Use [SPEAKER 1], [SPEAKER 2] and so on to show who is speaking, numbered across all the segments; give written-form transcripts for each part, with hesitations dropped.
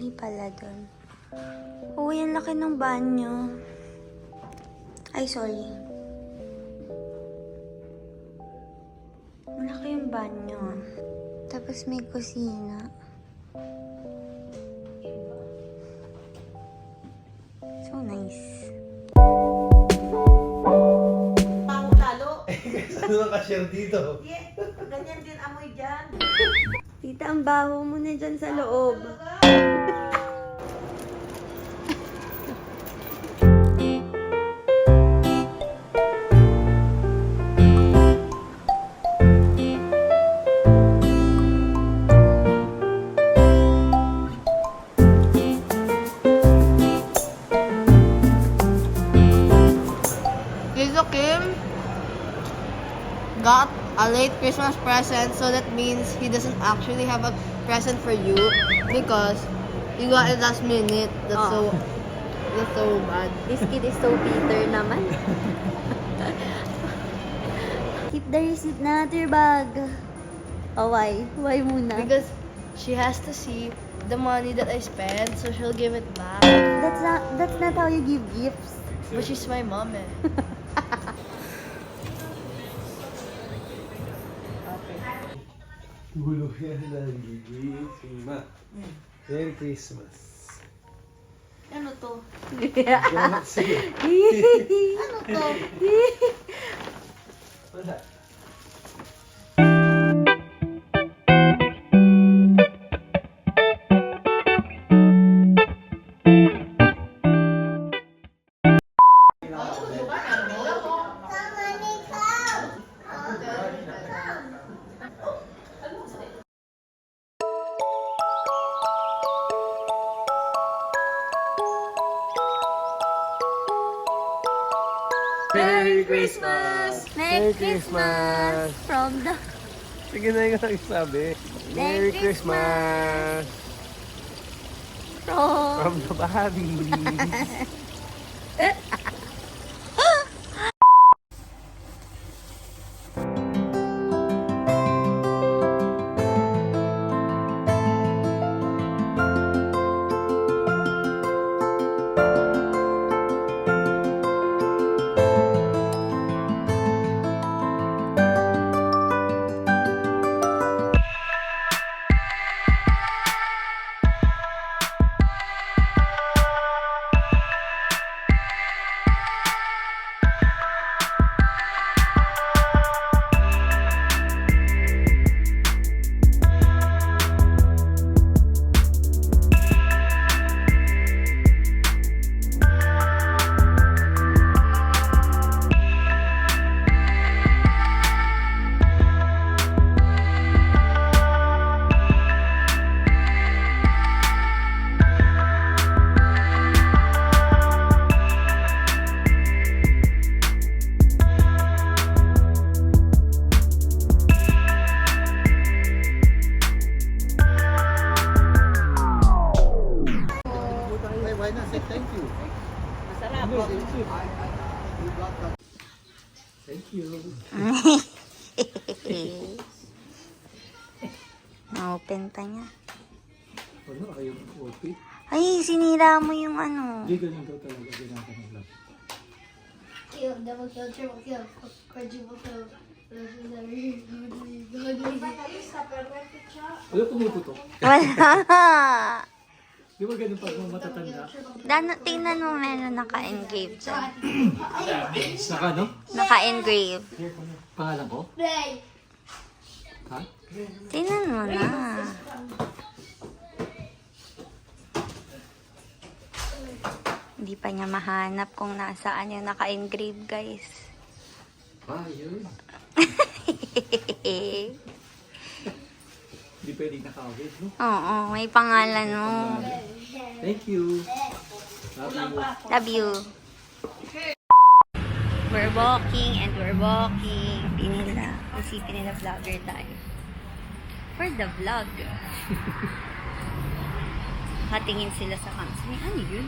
[SPEAKER 1] Hindi pala doon. Uy, ang laki ng banyo. Ay, sorry. Malaki yung banyo. Tapos may kusina. So nice.
[SPEAKER 2] Talo.
[SPEAKER 3] Ano ang cashier dito?
[SPEAKER 2] Ganyan din amoy dyan.
[SPEAKER 1] Tita, ang baho mo na dyan sa loob.
[SPEAKER 4] Lisa Kim got a late Christmas present, so that means he doesn't actually have a present for you because you got it last minute. That's so bad.
[SPEAKER 1] This kid is so bitter naman. Keep the receipt na to your bag. Oh, why? Why muna?
[SPEAKER 4] Because she has to see the money that I spent, so she'll give it back.
[SPEAKER 1] That's not how you give gifts.
[SPEAKER 4] But she's my mom eh.
[SPEAKER 3] Gulo yan lang. Merry Christmas.
[SPEAKER 4] Ano to?
[SPEAKER 3] Sige.
[SPEAKER 4] Ano to?
[SPEAKER 3] Wala. Merry Christmas!
[SPEAKER 1] Merry Christmas! From the...
[SPEAKER 3] Sige na yung nagsabi. Merry Christmas!
[SPEAKER 1] From...
[SPEAKER 3] From the Bahadis! Why not say thank you?
[SPEAKER 2] Masarap.
[SPEAKER 3] Thank you.
[SPEAKER 1] Na-open pa niya.
[SPEAKER 3] Ano kayong OP?
[SPEAKER 1] Ay, sinira mo yung ano.
[SPEAKER 3] Hindi ganun daw talaga ginagawa lang.
[SPEAKER 4] Kill, double kill, triple kill, quadruple kill.
[SPEAKER 3] Wala pumuputok.
[SPEAKER 1] Wala.
[SPEAKER 3] Di ba ganun pag matatanda?
[SPEAKER 1] Tingnan mo, meron naka-engrave dyan.
[SPEAKER 3] Saka no?
[SPEAKER 1] Naka-engrave.
[SPEAKER 3] Pangalan ko? Ha?
[SPEAKER 1] Tingnan mo na. Hindi pa niya mahanap kung nasaan yung naka-engrave, guys.
[SPEAKER 3] Ah, yun. Hindi pwedeng nakawit, no?
[SPEAKER 1] Oo, may pangalan mo.
[SPEAKER 3] Thank you. Love you.
[SPEAKER 1] Love you. We're walking and we're walking. Isipin nila vlogger tayo. For the vlog. Hatingin sila sa cams. May ano yun?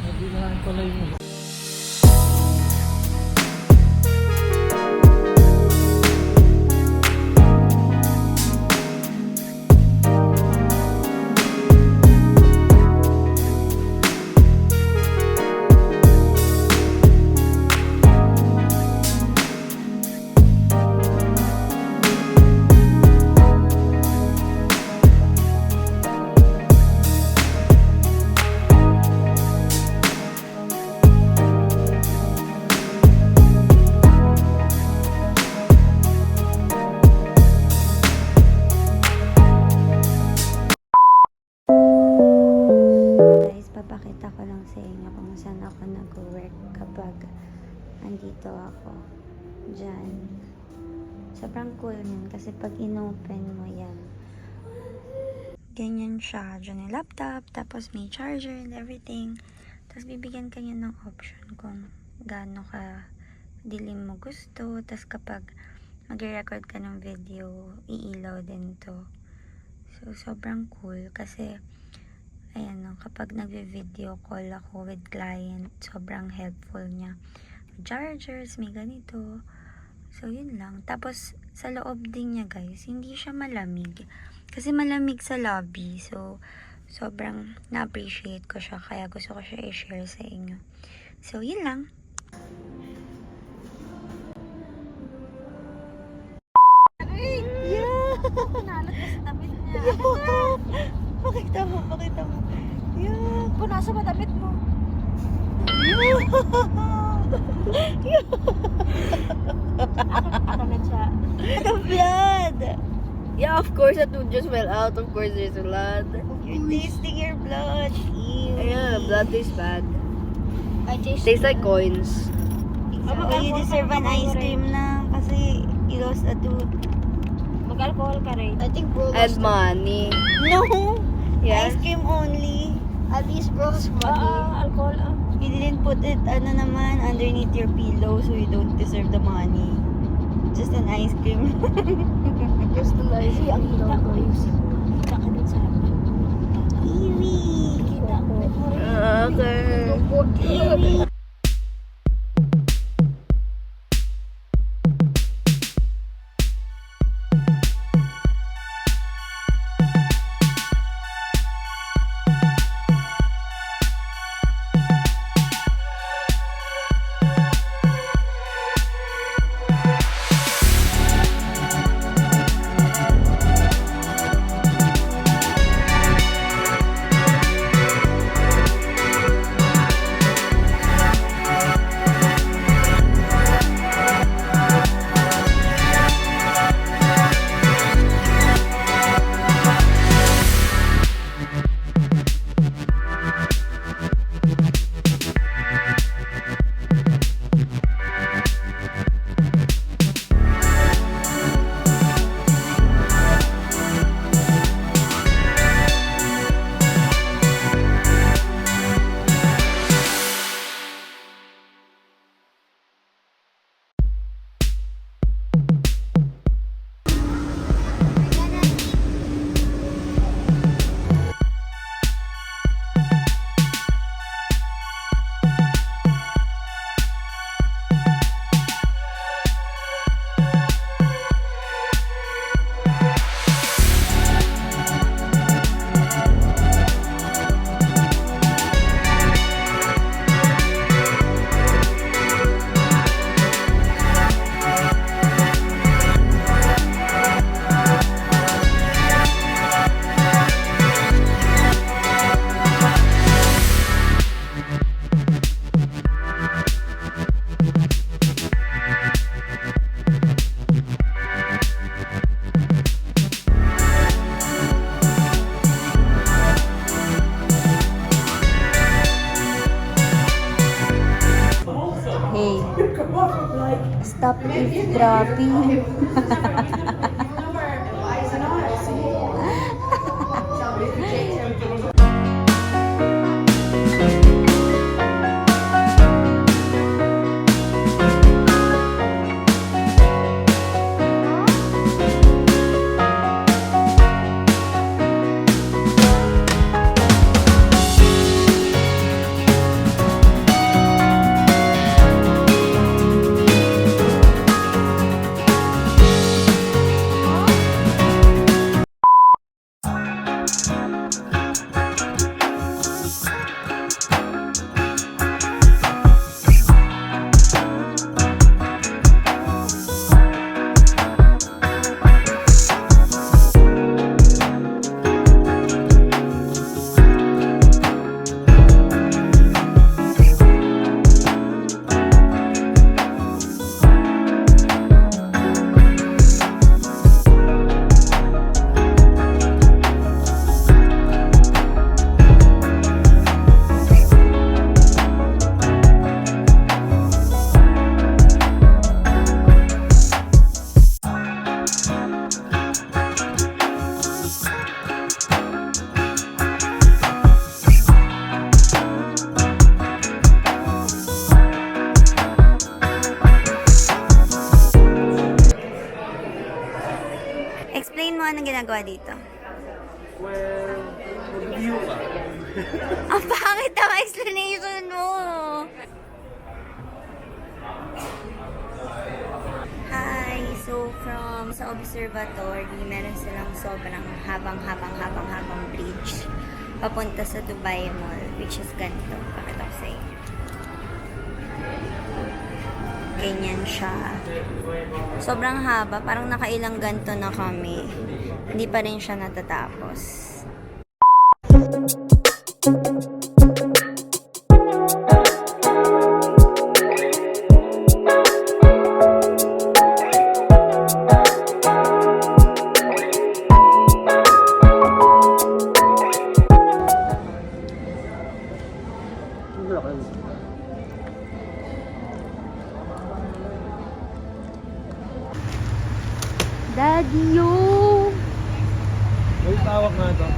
[SPEAKER 3] Nabinahan pala yung
[SPEAKER 1] nag-work kapag andito ako. Diyan. Sobrang cool nun kasi pag inopen mo yan, ganyan siya. Diyan yung laptop, tapos may charger and everything. Tapos bibigyan ka niya ng option kung gaano ka dilim mo gusto. Tapos kapag mag-record ka ng video, iilaw din to. So, sobrang cool kasi ayan no, kapag nagve-video call ako with client, sobrang helpful niya. Chargers, may ganito. So, yun lang. Tapos, sa loob din niya guys, hindi siya malamig. Kasi malamig sa lobby. So, sobrang na-appreciate ko siya. Kaya gusto ko siya i-share sa inyo. So, yun lang.
[SPEAKER 2] Pinalat ka sa damit niya.
[SPEAKER 1] Pakita mo, pakita mo. Yeah.
[SPEAKER 2] Punasa ba damit mo? Ako na siya.
[SPEAKER 1] The blood!
[SPEAKER 4] Yeah, of course, that would just fell out. Of course, there's blood.
[SPEAKER 1] You're tasting your blood. Ew.
[SPEAKER 4] Yeah, blood tastes bad.
[SPEAKER 1] I
[SPEAKER 4] Tastes like coins.
[SPEAKER 1] Oh, you deserve an ice cream na kasi you lost a tooth.
[SPEAKER 2] Mag-alcohol ka rin.
[SPEAKER 1] I think bro
[SPEAKER 4] And money.
[SPEAKER 1] No!
[SPEAKER 4] Yes.
[SPEAKER 1] Ice cream only. At least bro's money.
[SPEAKER 2] Alcohol.
[SPEAKER 1] You didn't put it, naman, underneath your pillow so you don't deserve the money. Just an ice cream.
[SPEAKER 4] Just the lies.
[SPEAKER 2] Ang ilaw ko yung kita ka dun sa akin.
[SPEAKER 1] Kiwi!
[SPEAKER 2] Kita ko.
[SPEAKER 4] Okay.
[SPEAKER 1] Hey, stop eavesdropping. anong ginagawa dito?
[SPEAKER 3] Well, mag-review ka.
[SPEAKER 1] Ang pangit ang explanation mo! Hi! So, from sa observatory, meron silang sobrang habang bridge papunta sa Dubai Mall, which is ganito. Pakita ko sa inyo. Ganyan siya. Sobrang haba. Parang nakailang ganto na kami. Hindi pa rin siya natatapos.
[SPEAKER 4] Daddy, yo!
[SPEAKER 3] May tawag nga to.